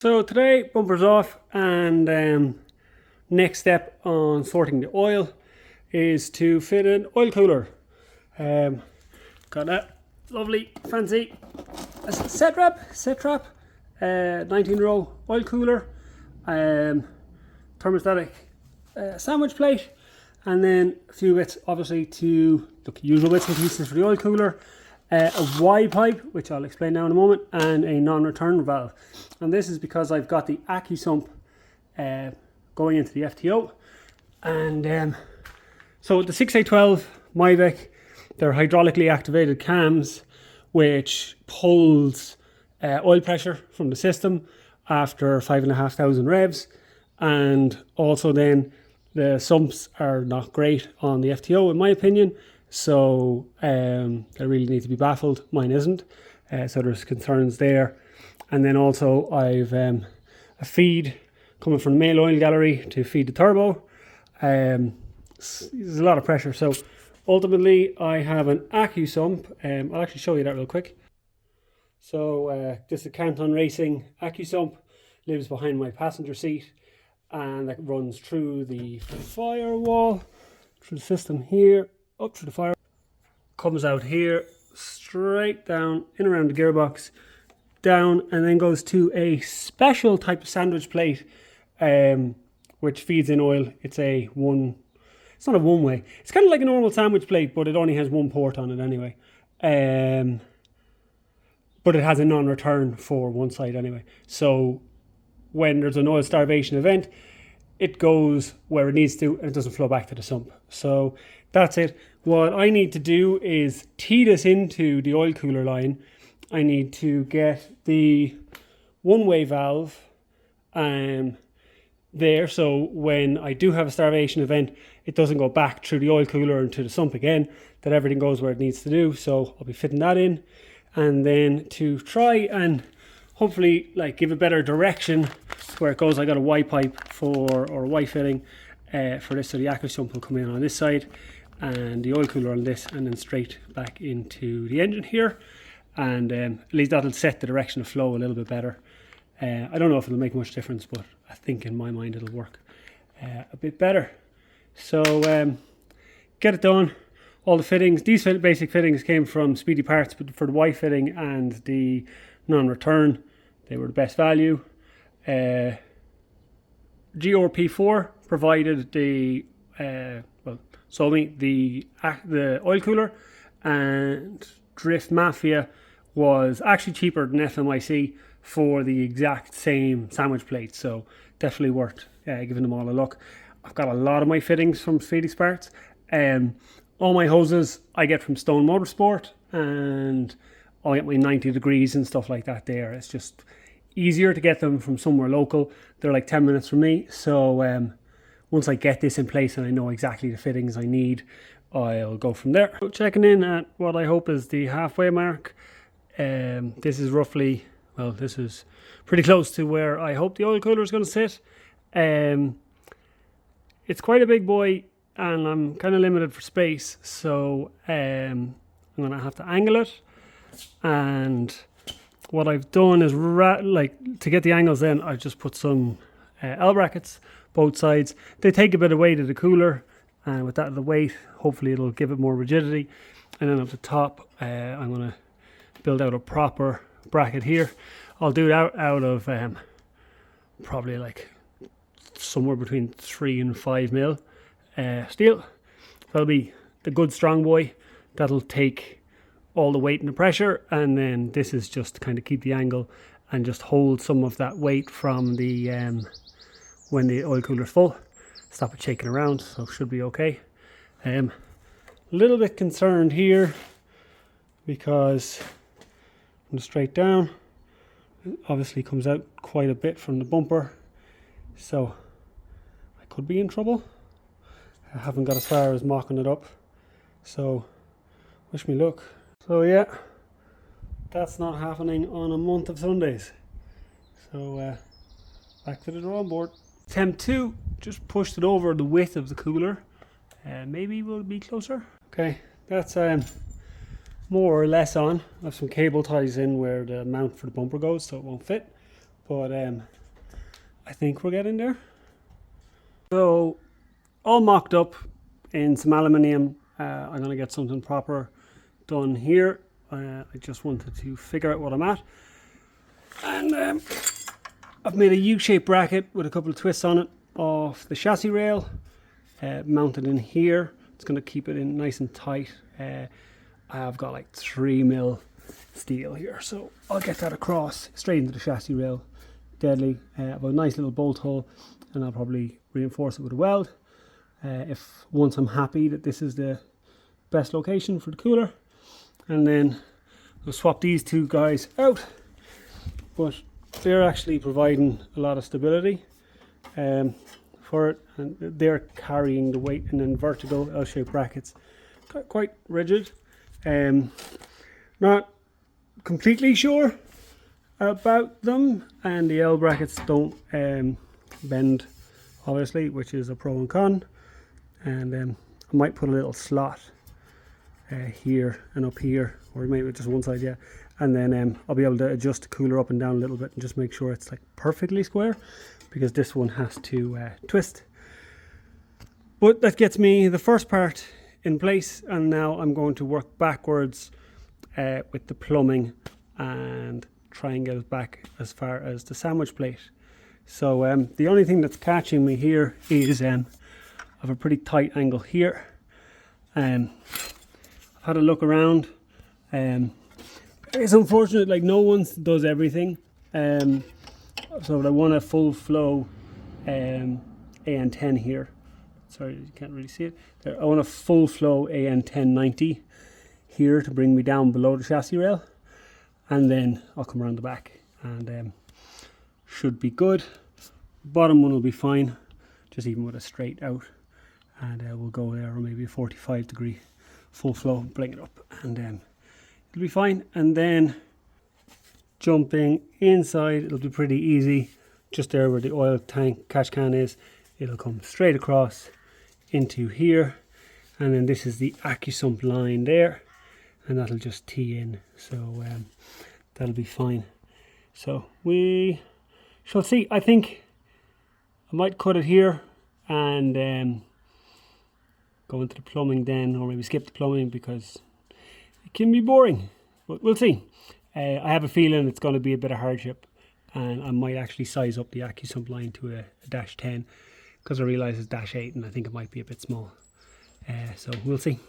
So today, bumper's off, and next step on sorting the oil is to fit an oil cooler. Got a lovely fancy set trap, 19 row oil cooler, thermostatic sandwich plate, and then a few bits obviously to look, usual bits and pieces for the oil cooler. A Y pipe, which I'll explain now in a moment, and a non-return valve. And this is because I've got the sump going into the FTO. And so the 6A12 Myvec, they're hydraulically activated cams, which pulls oil pressure from the system after 5,500 revs. And also then the sumps are not great on the FTO in my opinion. So they really need to be baffled. Mine isn't. So there's concerns there. And then also I've a feed coming from the male oil gallery to feed the turbo. There's a lot of pressure. So ultimately I have an sump. I'll actually show you that real quick. So this is a Canton Racing sump. Lives behind my passenger seat. And that runs through the firewall, through the system here, up through the fire, comes out here, straight down, in around the gearbox, down, and then goes to a special type of sandwich plate, which feeds in oil. It's not a one-way. It's kind of like a normal sandwich plate, but it only has one port on it anyway. But it has a non-return for one side anyway. So when there's an oil starvation event, it goes where it needs to and it doesn't flow back to the sump. So that's it. What I need to do is tee this into the oil cooler line. I need to get the one-way valve there, so when I do have a starvation event, it doesn't go back through the oil cooler into the sump again, that everything goes where it needs to do. So I'll be fitting that in, and then to try and hopefully give a better direction to where it goes, I got a Y pipe or a Y fitting for this, so the sump will come in on this side and the oil cooler on this, and then straight back into the engine here, and at least that'll set the direction of flow a little bit better. I don't know if it'll make much difference, but I think in my mind it'll work a bit better. So get it done. All the fittings, these basic fittings came from Speedy Parts, but for the Y fitting and the non-return, they were the best value. GRP4 provided the the oil cooler, and Drift Mafia was actually cheaper than FMIC for the exact same sandwich plate. So definitely worth giving them all a look. I've got a lot of my fittings from Speedy Parts. All my hoses I get from Stone Motorsport, and I'll get my 90 degrees and stuff like that there. It's just easier to get them from somewhere local. They're like 10 minutes from me. So once I get this in place and I know exactly the fittings I need, I'll go from there. So checking in at what I hope is the halfway mark. This is roughly, well, this is pretty close to where I hope the oil cooler is going to sit. It's quite a big boy and I'm kind of limited for space, so I'm going to have to angle it. And what I've done is, to get the angles in, I've just put some L brackets both sides. They take a bit of weight of the cooler, and with that the weight, hopefully it'll give it more rigidity. And then up the top, I'm going to build out a proper bracket here. I'll do it out of probably somewhere between 3 and 5 mil steel. That'll be the good strong boy. That'll take all the weight and the pressure, and then this is just to kind of keep the angle and just hold some of that weight from the when the oil cooler's full. Stop it shaking around, so should be okay. A little bit concerned here because from the straight down, it obviously comes out quite a bit from the bumper, so I could be in trouble. I haven't got as far as mocking it up, so wish me luck. So yeah, that's not happening on a month of Sundays. So back to the drawing board. Temp 2 just pushed it over the width of the cooler. Maybe we'll be closer. Okay, that's more or less on. I have some cable ties in where the mount for the bumper goes, so it won't fit. but I think we're getting there. So all mocked up in some aluminium. I'm going to get something proper done here. I just wanted to figure out what I'm at, and I've made a U-shaped bracket with a couple of twists on it off the chassis rail, mounted in here. It's going to keep it in nice and tight. I've got like 3mm steel here, so I'll get that across straight into the chassis rail. Deadly. I have a nice little bolt hole, and I'll probably reinforce it with a weld. If once I'm happy that this is the best location for the cooler, and then I'll swap these two guys out, but they're actually providing a lot of stability for it, and they're carrying the weight. And then vertical L-shaped brackets, quite rigid. Not completely sure about them, and the L brackets don't bend, obviously, which is a pro and con. And I might put a little slot here and up here, or maybe just one side, yeah, and then I'll be able to adjust the cooler up and down a little bit and just make sure it's like perfectly square, because this one has to twist. But that gets me the first part in place, and now I'm going to work backwards with the plumbing and try and get it back as far as the sandwich plate. So the only thing that's catching me here is I have a pretty tight angle here. I've had a look around. It's unfortunate, like no one does everything. So I want a full flow AN10 here. Sorry, you can't really see it. I want a full flow AN1090 here to bring me down below the chassis rail, and then I'll come around the back, and should be good. Bottom one will be fine, just even with a straight out, and we'll go there, or maybe a 45-degree full flow, bring it up, and it'll be fine. And then jumping inside, it'll be pretty easy. Just there where the oil tank catch can is, it'll come straight across into here, and then this is the AccuSump line there, and that'll just tee in, so that'll be fine. So we shall see. I think I might cut it here and go into the plumbing then, or maybe skip the plumbing because it can be boring, but we'll see. I have a feeling it's going to be a bit of hardship, and I might actually size up the AccuSump line to a -10, because I realise it's -8 and I think it might be a bit small. So we'll see.